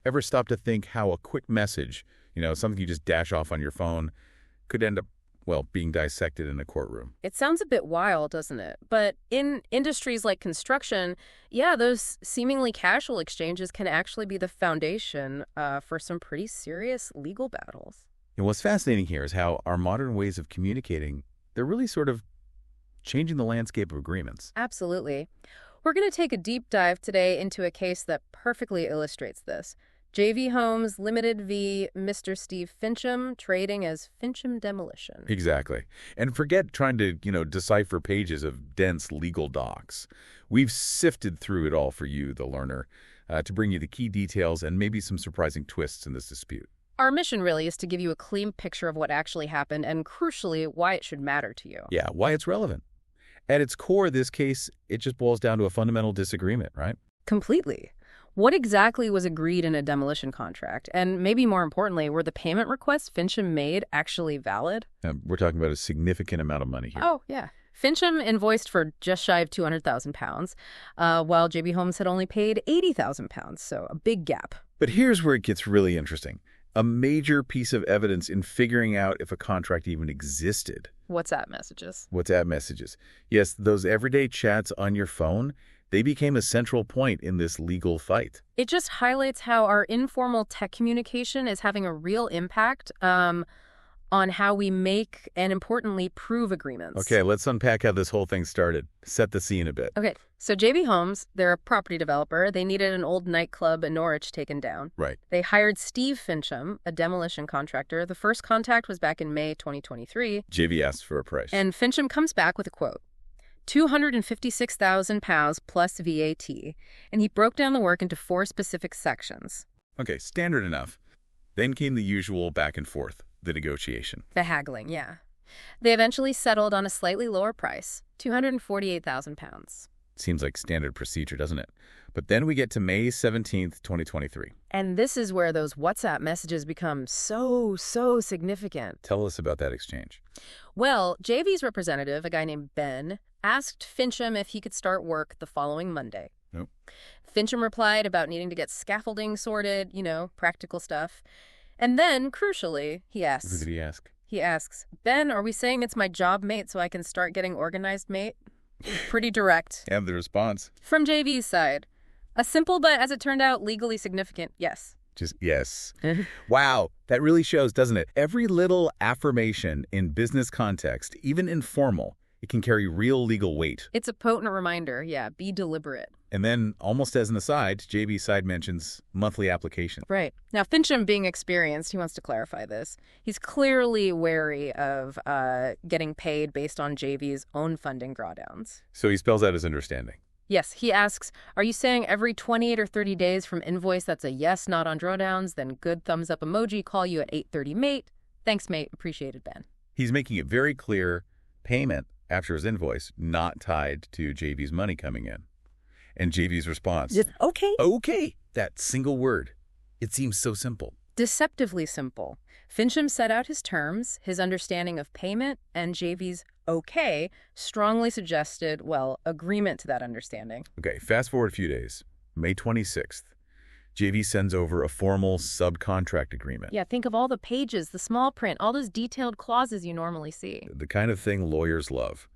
Ever stop to think how a quick message, something you just dash off on your phone, could end up, well, being dissected in a courtroom? It sounds a bit wild, doesn't it? But in industries like construction, yeah, those seemingly casual exchanges can actually be the foundation for some pretty serious legal battles. And what's fascinating here is how our modern ways of communicating, they're really sort of changing the landscape of agreements. Absolutely. We're going to take a deep dive today into a case that perfectly illustrates this. Jaevee Homes Limited v. Mr. Steve Fincham, trading as Fincham Demolition. Exactly. And forget trying to, decipher pages of dense legal docs. We've sifted through it all for you, the learner, to bring you the key details and maybe some surprising twists in this dispute. Our mission really is to give you a clean picture of what actually happened and, crucially, why it should matter to you. Yeah, why it's relevant. At its core, this case, it just boils down to a fundamental disagreement, right? Completely. What exactly was agreed in a demolition contract? And maybe more importantly, were the payment requests Fincham made actually valid? We're talking about a significant amount of money here. Oh, yeah. Fincham invoiced for just shy of £200,000, while Jaevee Homes had only paid £80,000, so a big gap. But here's where it gets really interesting. A major piece of evidence in figuring out if a contract even existed. WhatsApp messages. WhatsApp messages. Yes, those everyday chats on your phone, they became a central point in this legal fight. It just highlights how our informal tech communication is having a real impact on how we make and, importantly, prove agreements. Okay, let's unpack how this whole thing started. Set the scene a bit. Okay, so Jaevee Homes, they're a property developer. They needed an old nightclub in Norwich taken down. Right. They hired Steve Fincham, a demolition contractor. The first contact was back in May 2023. Jaevee asked for a price. And Fincham comes back with a quote. £256,000 plus VAT, and he broke down the work into 4 specific sections. Okay, standard enough. Then came the usual back and forth, the negotiation. The haggling, yeah. They eventually settled on a slightly lower price, £248,000. Seems like standard procedure, doesn't it? But then we get to May 17th, 2023. And this is where those WhatsApp messages become so significant. Tell us about that exchange. Well, Jaevee's representative, a guy named Ben, asked Fincham if he could start work the following Monday. Nope. Fincham replied about needing to get scaffolding sorted, practical stuff. And then, crucially, he asks... Who did he ask? He asks, Ben, are we saying it's my job mate so I can start getting organized, mate? Pretty direct. And the response? From Jaevee's side. A simple but, as it turned out, legally significant yes. Just yes. Wow, that really shows, doesn't it? Every little affirmation in business context, even informal, it can carry real legal weight. It's a potent reminder, yeah, be deliberate. And then, almost as an aside, Jaevee's side mentions monthly application. Right. Now, Fincham, being experienced, he wants to clarify this. He's clearly wary of getting paid based on Jaevee's own funding drawdowns. So he spells out his understanding. Yes, he asks, are you saying every 28 or 30 days from invoice that's a yes, not on drawdowns, then good thumbs up emoji, call you at 8:30, mate? Thanks, mate. Appreciated, Ben. He's making it very clear payment after his invoice not tied to Jaevee's money coming in. And Jaevee's response. Just, okay. Okay. That single word. It seems so simple. Deceptively simple. Fincham set out his terms, his understanding of payment, and Jaevee's okay strongly suggested, well, agreement to that understanding. Okay, fast forward a few days. May 26th. Jaevee sends over a formal subcontract agreement. Yeah, think of all the pages, the small print, all those detailed clauses you normally see. The kind of thing lawyers love.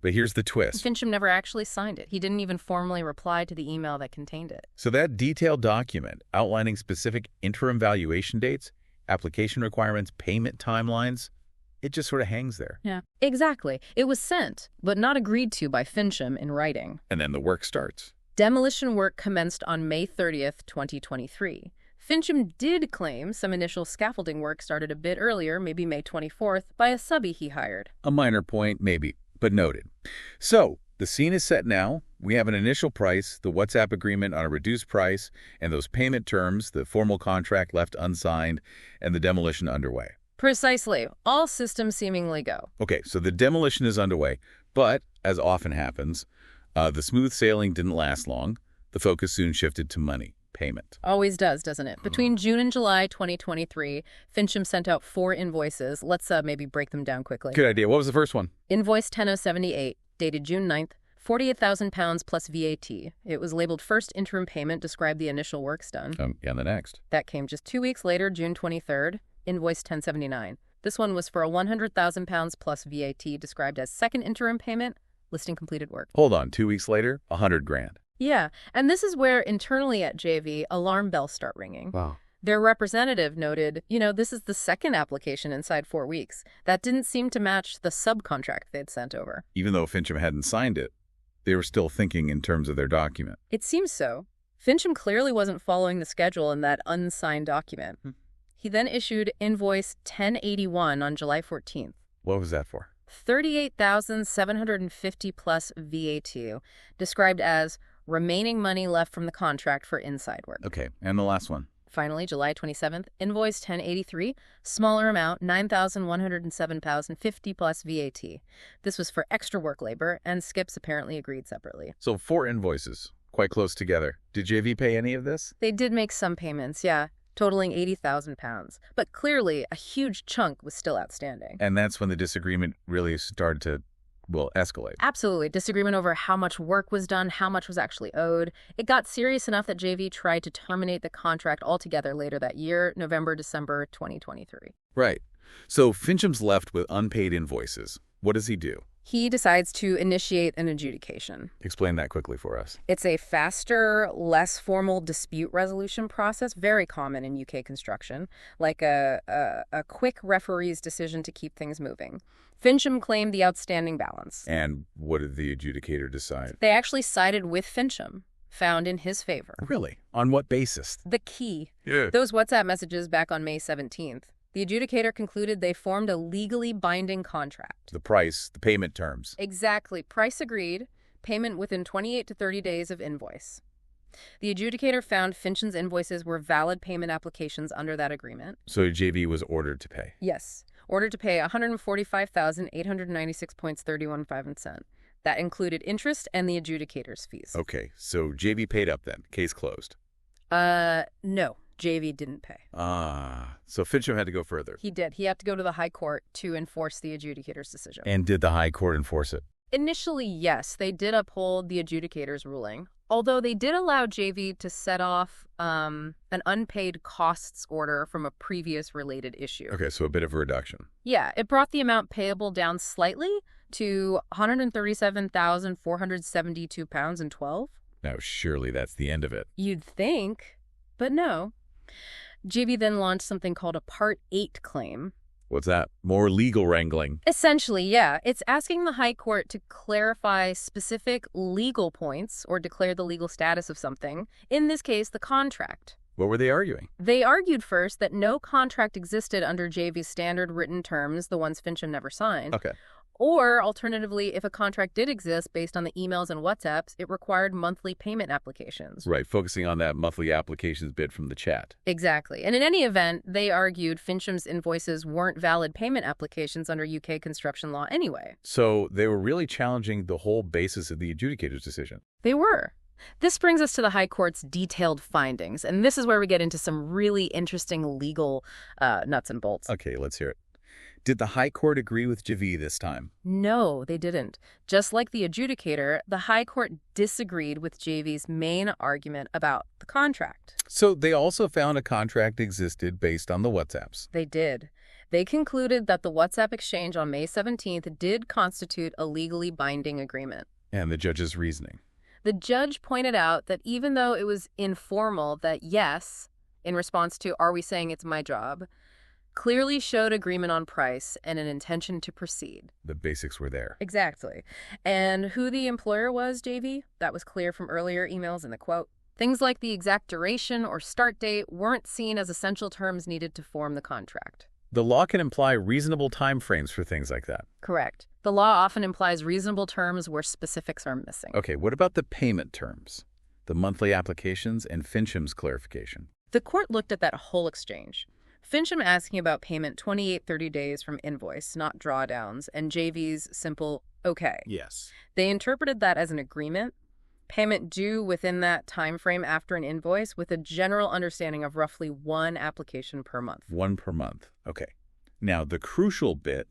But here's the twist. Fincham never actually signed it. He didn't even formally reply to the email that contained it. So that detailed document outlining specific interim valuation dates, application requirements, payment timelines, it just sort of hangs there. Yeah, exactly. It was sent, but not agreed to by Fincham in writing. And then the work starts. Demolition work commenced on May 30th, 2023. Fincham did claim some initial scaffolding work started a bit earlier, maybe May 24th, by a subby he hired. A minor point, maybe, but noted. So, the scene is set now. We have an initial price, the WhatsApp agreement on a reduced price, and those payment terms, the formal contract left unsigned, and the demolition underway. Precisely. All systems seemingly go. Okay, so the demolition is underway, but, as often happens, the smooth sailing didn't last long. The focus soon shifted to money, payment. Always does, doesn't it? Between June and July 2023, Fincham sent out 4 invoices. Let's maybe break them down quickly. Good idea. What was the first one? Invoice 10078, dated June 9th, £48,000 plus VAT. It was labeled first interim payment, described the initial works done. And the next. That came just 2 weeks later, June 23rd, invoice 1079. This one was for a £100,000 plus VAT, described as second interim payment, listing completed work. Hold on, 2 weeks later, $100,000. Yeah, and this is where internally at Jaevee, alarm bells start ringing. Wow. Their representative noted, this is the second application inside 4 weeks. That didn't seem to match the subcontract they'd sent over. Even though Fincham hadn't signed it, they were still thinking in terms of their document. It seems so. Fincham clearly wasn't following the schedule in that unsigned document. He then issued invoice 1081 on July 14th. What was that for? $38,750 plus VAT, described as remaining money left from the contract for inside work. Okay, and the last one. Finally, July 27th, invoice 1083, smaller amount, $9,107.50 plus VAT. This was for extra work labor, and Skips apparently agreed separately. So 4 invoices, quite close together. Did Jaevee pay any of this? They did make some payments, yeah, totaling £80,000. But clearly, a huge chunk was still outstanding. And that's when the disagreement really started to, escalate. Absolutely. Disagreement over how much work was done, how much was actually owed. It got serious enough that Jaevee tried to terminate the contract altogether later that year, December 2023. Right. So Fincham's left with unpaid invoices. What does he do? He decides to initiate an adjudication. Explain that quickly for us. It's a faster, less formal dispute resolution process, very common in UK construction, like a quick referee's decision to keep things moving. Fincham claimed the outstanding balance. And what did the adjudicator decide? They actually sided with Fincham, found in his favor. Really? On what basis? The key. Yeah. Those WhatsApp messages back on May 17th. The adjudicator concluded they formed a legally binding contract. The price, the payment terms. Exactly. Price agreed. Payment within 28 to 30 days of invoice. The adjudicator found Fincham's invoices were valid payment applications under that agreement. So Jaevee was ordered to pay? Yes. Ordered to pay $145,896.31. That included interest and the adjudicator's fees. Okay, so Jaevee paid up then. Case closed. No. Jaevee didn't pay. So Fincham had to go further. He did. He had to go to the High Court to enforce the adjudicator's decision. And did the High Court enforce it? Initially, yes, they did uphold the adjudicator's ruling, although they did allow Jaevee to set off an unpaid costs order from a previous related issue. Okay, so a bit of a reduction. Yeah, it brought the amount payable down slightly to £137,472.12. Now, surely that's the end of it. You'd think, but no. Jaevee then launched something called a Part 8 claim. What's that? More legal wrangling. Essentially, yeah. It's asking the High Court to clarify specific legal points or declare the legal status of something, in this case, the contract. What were they arguing? They argued first that no contract existed under Jaevee's standard written terms, the ones Fincham never signed. Okay. Or, alternatively, if a contract did exist based on the emails and WhatsApps, it required monthly payment applications. Right, focusing on that monthly applications bit from the chat. Exactly. And in any event, they argued Fincham's invoices weren't valid payment applications under UK construction law anyway. So they were really challenging the whole basis of the adjudicator's decision. They were. This brings us to the High Court's detailed findings, and this is where we get into some really interesting legal nuts and bolts. Okay, let's hear it. Did the High Court agree with Jaevee this time? No, they didn't. Just like the adjudicator, the High Court disagreed with Jaevee's main argument about the contract. So they also found a contract existed based on the WhatsApps. They did. They concluded that the WhatsApp exchange on May 17th did constitute a legally binding agreement. And the judge's reasoning. The judge pointed out that even though it was informal, that yes, in response to, "Are we saying it's my job?" clearly showed agreement on price and an intention to proceed. The basics were there. Exactly. And who the employer was, Jaevee? That was clear from earlier emails in the quote. Things like the exact duration or start date weren't seen as essential terms needed to form the contract. The law can imply reasonable time frames for things like that. Correct. The law often implies reasonable terms where specifics are missing. Okay, what about the payment terms? The monthly applications and Fincham's clarification. The court looked at that whole exchange. Fincham asking about payment 28-30 days from invoice, not drawdowns, and Jaevee's simple, okay. Yes. They interpreted that as an agreement, payment due within that time frame after an invoice with a general understanding of roughly one application per month. One per month. Okay. Now, the crucial bit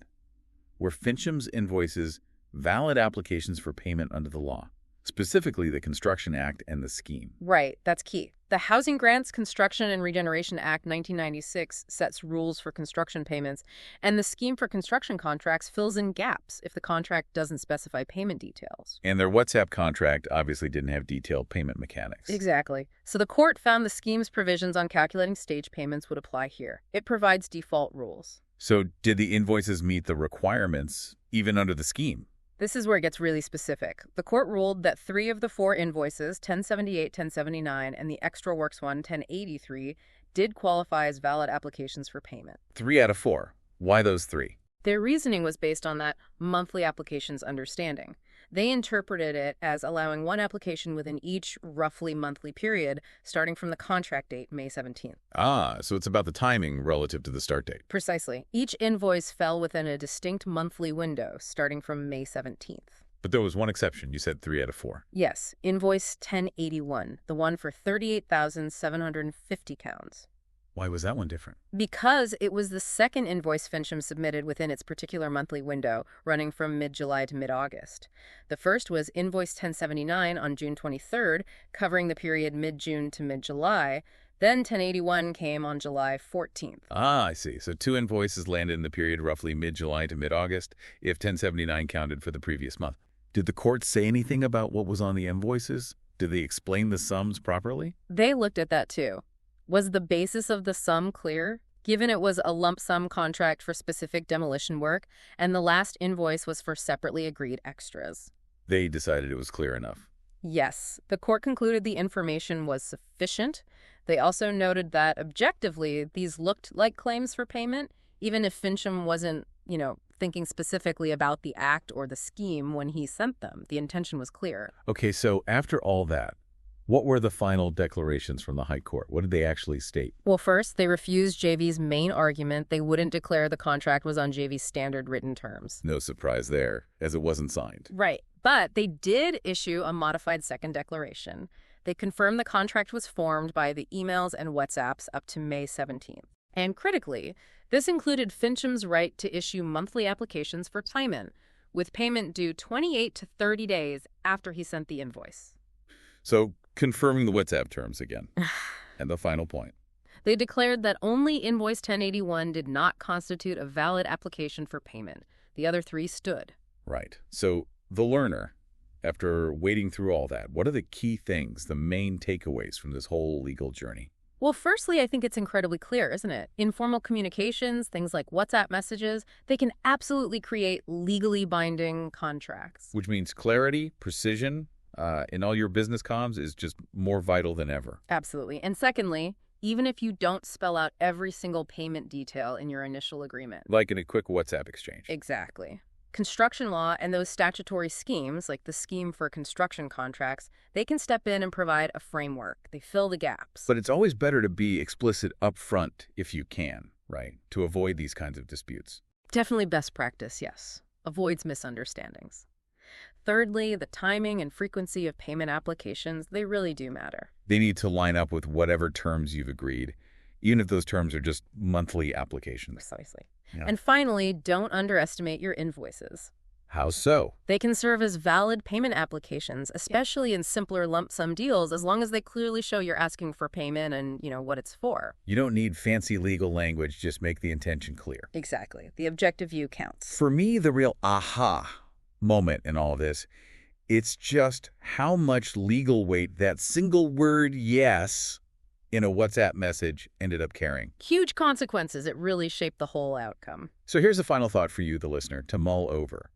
were Fincham's invoices valid applications for payment under the law, specifically the Construction Act and the scheme. Right, that's key. The Housing Grants, Construction and Regeneration Act 1996 sets rules for construction payments, and the Scheme for Construction Contracts fills in gaps if the contract doesn't specify payment details. And their WhatsApp contract obviously didn't have detailed payment mechanics. Exactly. So the court found the scheme's provisions on calculating stage payments would apply here. It provides default rules. So did the invoices meet the requirements even under the scheme? This is where it gets really specific. The court ruled that 3 of the 4 invoices, 1078, 1079, and the Extra Works one, 1083, did qualify as valid applications for payment. 3 out of 4. Why those 3? Their reasoning was based on that monthly applications understanding. They interpreted it as allowing one application within each roughly monthly period, starting from the contract date, May 17th. Ah, so it's about the timing relative to the start date. Precisely. Each invoice fell within a distinct monthly window, starting from May 17th. But there was one exception. You said 3 out of 4. Yes, invoice 1081, the one for 38,750 pounds. Why was that one different? Because it was the second invoice Fincham submitted within its particular monthly window, running from mid-July to mid-August. The first was invoice 1079 on June 23rd, covering the period mid-June to mid-July. Then 1081 came on July 14th. Ah, I see. So 2 invoices landed in the period roughly mid-July to mid-August, if 1079 counted for the previous month. Did the court say anything about what was on the invoices? Did they explain the sums properly? They looked at that too. Was the basis of the sum clear, given it was a lump sum contract for specific demolition work, and the last invoice was for separately agreed extras? They decided it was clear enough. Yes, the court concluded the information was sufficient. They also noted that, objectively, these looked like claims for payment, even if Fincham wasn't, thinking specifically about the act or the scheme when he sent them. The intention was clear. Okay, so after all that, what were the final declarations from the High Court? What did they actually state? Well, first, they refused Jaevee's main argument they wouldn't declare the contract was on Jaevee's standard written terms. No surprise there, as it wasn't signed. Right. But they did issue a modified second declaration. They confirmed the contract was formed by the emails and WhatsApps up to May 17th. And critically, this included Fincham's right to issue monthly applications for payment, with payment due 28 to 30 days after he sent the invoice. So, confirming the WhatsApp terms again. And the final point. They declared that only invoice 1081 did not constitute a valid application for payment. The other 3 stood. Right. So, the learner, after wading through all that, what are the key things, the main takeaways from this whole legal journey? Well, firstly, I think it's incredibly clear, isn't it? Informal communications, things like WhatsApp messages, they can absolutely create legally binding contracts. Which means clarity, precision, in all your business comms is just more vital than ever. Absolutely. And secondly, even if you don't spell out every single payment detail in your initial agreement. Like in a quick WhatsApp exchange. Exactly. Construction law and those statutory schemes, like the scheme for construction contracts, they can step in and provide a framework. They fill the gaps. But it's always better to be explicit up front if you can, right? To avoid these kinds of disputes. Definitely best practice, yes. Avoids misunderstandings. Thirdly, the timing and frequency of payment applications, they really do matter. They need to line up with whatever terms you've agreed, even if those terms are just monthly applications. Precisely. Yeah. And finally, don't underestimate your invoices. How so? They can serve as valid payment applications, especially in simpler lump sum deals, as long as they clearly show you're asking for payment and, what it's for. You don't need fancy legal language, just make the intention clear. Exactly. The objective view counts. For me, the real aha moment in all of this, it's just how much legal weight that single word yes in a WhatsApp message ended up carrying. Huge consequences. It really shaped the whole outcome. So here's a final thought for you, the listener, to mull over.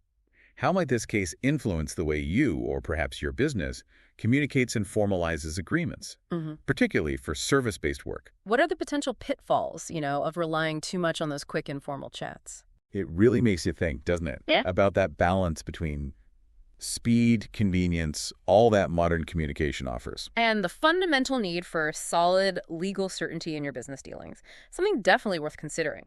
How might this case influence the way you, or perhaps your business, communicates and formalizes agreements, particularly for service-based work? What are the potential pitfalls, of relying too much on those quick informal chats? It really makes you think, doesn't it? Yeah. About that balance between speed, convenience, all that modern communication offers. And the fundamental need for solid legal certainty in your business dealings. Something definitely worth considering.